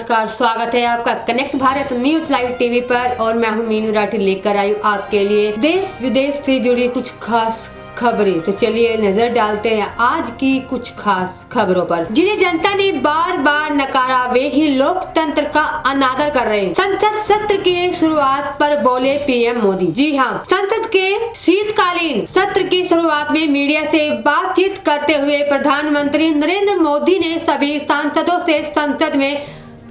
नमस्कार, स्वागत है आपका connect Bharat news live TV पर और मैं हूं मीनू राठी लेकर आई हूं आपके लिए देश विदेश से जुड़ी कुछ खास खबरें। तो चलिए नजर डालते हैं आज की कुछ खास खबरों पर, जिन्हें जनता ने बार बार नकारा वे ही लोकतंत्र का अनादर कर रहे हैं। संसद सत्र की शुरुआत पर बोले पीएम मोदी। जी हाँ, संसद के शीतकालीन सत्र की शुरुआत में मीडिया से बातचीत करते हुए प्रधानमंत्री नरेंद्र मोदी ने सभी सांसदों से संसद में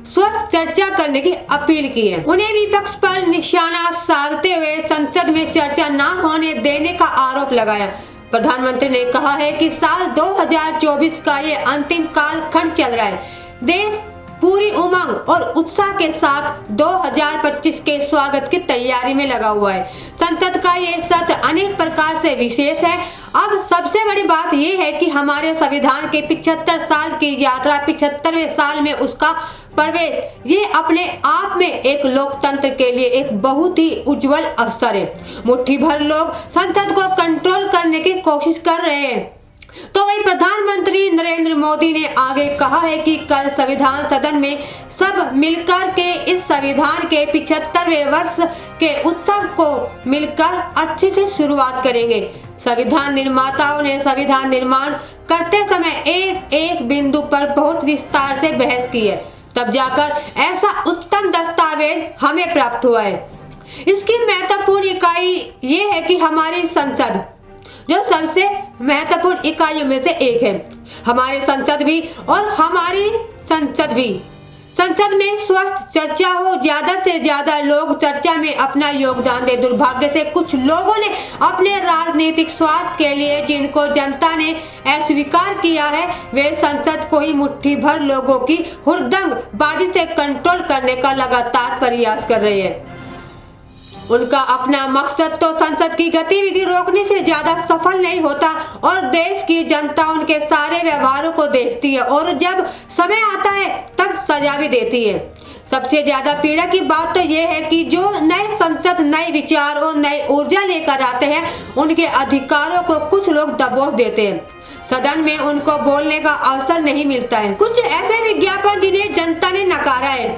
स्वस्थ चर्चा करने की अपील की है। उन्हें विपक्ष पर निशाना साधते हुए संसद में चर्चा न होने देने का आरोप लगाया। प्रधानमंत्री ने कहा है कि साल 2024 का ये अंतिम काल खंड चल रहा है। देश पूरी उमंग और उत्साह के साथ 2025 के स्वागत की तैयारी में लगा हुआ है। संसद का ये सत्र अनेक प्रकार से विशेष है। अब सबसे बड़ी बात यह है कि हमारे संविधान के 75 साल की यात्रा 75वें साल में उसका प्रवेश, ये अपने आप में एक लोकतंत्र के लिए एक बहुत ही उज्जवल अवसर है। मुट्ठी भर लोग संसद को कंट्रोल करने की कोशिश कर रहे हैं। तो वही प्रधानमंत्री नरेंद्र मोदी ने आगे कहा है कि कल संविधान सदन में सब मिलकर के इस संविधान के 75वें वर्ष के उत्सव को मिलकर अच्छे से शुरुआत करेंगे। संविधान निर्माताओं ने संविधान निर्माण करते समय एक एक बिंदु पर बहुत विस्तार से बहस की है, तब जाकर ऐसा उत्तम दस्तावेज हमें प्राप्त हुआ है। इसकी महत्वपूर्ण इकाई ये है कि हमारी संसद जो सबसे महत्वपूर्ण इकाइयों में से एक है। हमारे संसद भी और हमारी संसद में स्वस्थ चर्चा हो, ज्यादा से ज्यादा लोग चर्चा में अपना योगदान दे। दुर्भाग्य से कुछ लोगों ने अपने राजनीतिक स्वार्थ के लिए जिनको जनता ने अस्वीकार किया है, वे संसद को ही मुट्ठी भर लोगों की हुड़दंग बाजी से कंट्रोल करने का लगातार प्रयास कर रहे हैं। उनका अपना मकसद तो संसद की गतिविधि रोकने से ज्यादा सफल नहीं होता और देश की जनता उनके सारे व्यवहारों को देखती है और जब समय आता है तब सजा भी देती है। सबसे ज्यादा पीड़ा की बात तो यह है कि जो नए संसद नए विचार और नई ऊर्जा लेकर आते हैं, उनके अधिकारों को कुछ लोग दबोच देते हैं। सदन में उनको बोलने का अवसर नहीं मिलता है। कुछ ऐसे विज्ञापन जिन्हें जनता ने नकारा है,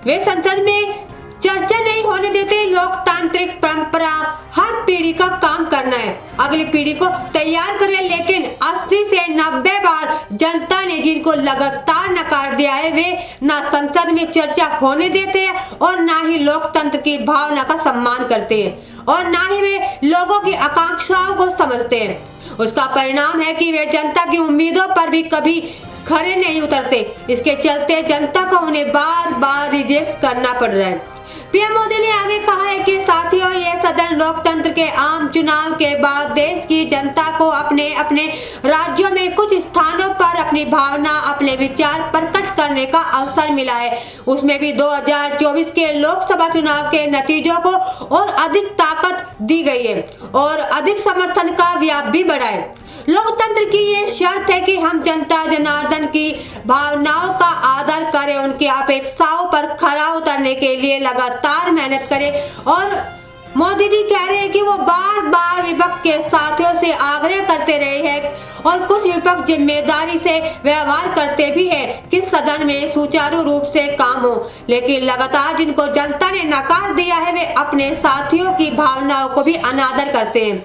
वे संसद में चर्चा नहीं होने देते। लोकतांत्रिक परंपरा हर पीढ़ी का काम करना है, अगली पीढ़ी को तैयार करें, लेकिन 80 से 90 बार जनता ने जिनको लगातार नकार दिया है, वे ना संसद में चर्चा होने देते हैं और ना ही लोकतंत्र की भावना का सम्मान करते हैं और ना ही वे लोगों की आकांक्षाओं को समझते हैं। उसका परिणाम है कि वे जनता की उम्मीदों पर भी कभी खरे नहीं उतरते। इसके चलते जनता को उन्हें बार बार रिजेक्ट करना पड़ रहा है। पीएम मोदी ने आगे कहा है कि साथियों, ये सदन लोकतंत्र के आम चुनाव के बाद देश की जनता को अपने अपने राज्यों में कुछ स्थानों पर अपनी भावना, अपने विचार प्रकट करने का अवसर मिला है। उसमें भी 2024 के लोकसभा चुनाव के नतीजों को और अधिक ताकत दी गई है और अधिक समर्थन का व्याप भी बढ़ा है। लोकतंत्र की ये शर्त है कि हम जनता जनार्दन की भावनाओं का आदर करें, उनकी अपेक्षाओं पर खरा उतरने के लिए लगातार मेहनत करें। और मोदी जी कह रहे हैं कि वो बार बार विपक्ष के साथियों से आग्रह करते रहे हैं और कुछ विपक्ष जिम्मेदारी से व्यवहार करते भी हैं कि सदन में सुचारू रूप से काम हो, लेकिन लगातार जिनको जनता ने नकार दिया है, वे अपने साथियों की भावनाओं को भी अनादर करते हैं,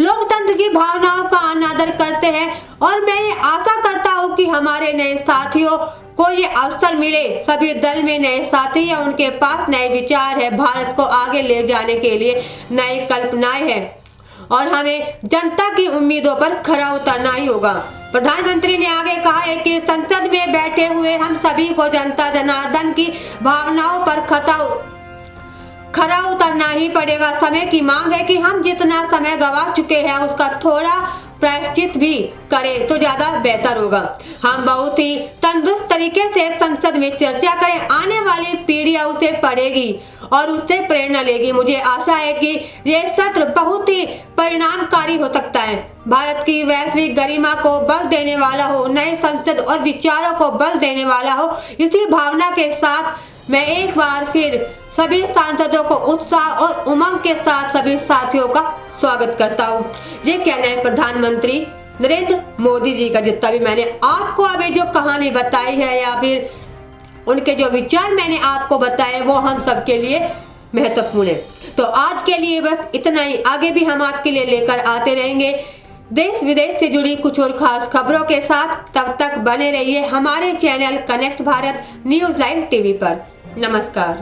लोकतंत्र की भावनाओं का अनादर करते हैं। और मैं ये आशा करता हूँ कि हमारे नए साथियों को ये अवसर मिले। सभी दल में नए साथी हैं, उनके पास नए विचार है, भारत को आगे ले जाने के लिए नई कल्पनाएं हैं और हमें जनता की उम्मीदों पर खरा उतरना ही होगा। प्रधानमंत्री ने आगे कहा है कि संसद में बैठे हुए हम सभी को जनता जनार्दन की भावनाओं पर खरा उतरना ही पड़ेगा। समय की मांग है कि हम जितना समय गवा चुके हैं उसका थोड़ा प्रायश्चित भी करें तो ज्यादा बेहतर होगा। हम बहुत ही तंदुरुस्त तरीके से संसद में चर्चा करें, आने वाली पीढ़ियां उसे पढ़ेगी और उससे प्रेरणा लेगी। मुझे आशा है कि ये सत्र बहुत ही परिणामकारी हो सकता है, भारत की वैश्विक गरिमा को बल देने वाला हो, नए संसद और विचारों को बल देने वाला हो। इसी भावना के साथ मैं एक बार फिर सभी सांसदों को उत्साह और उमंग के साथ सभी साथियों का स्वागत करता हूँ। ये कहना है प्रधानमंत्री नरेंद्र मोदी जी का। जितना भी मैंने आपको अभी जो कहानी बताई है या फिर उनके जो विचार मैंने आपको बताए वो हम सबके लिए महत्वपूर्ण है। तो आज के लिए बस इतना ही। आगे भी हम आपके लिए लेकर आते रहेंगे देश विदेश से जुड़ी कुछ और खास खबरों के साथ। तब तक बने रहिए हमारे channel connect Bharat news live TV पर। नमस्कार।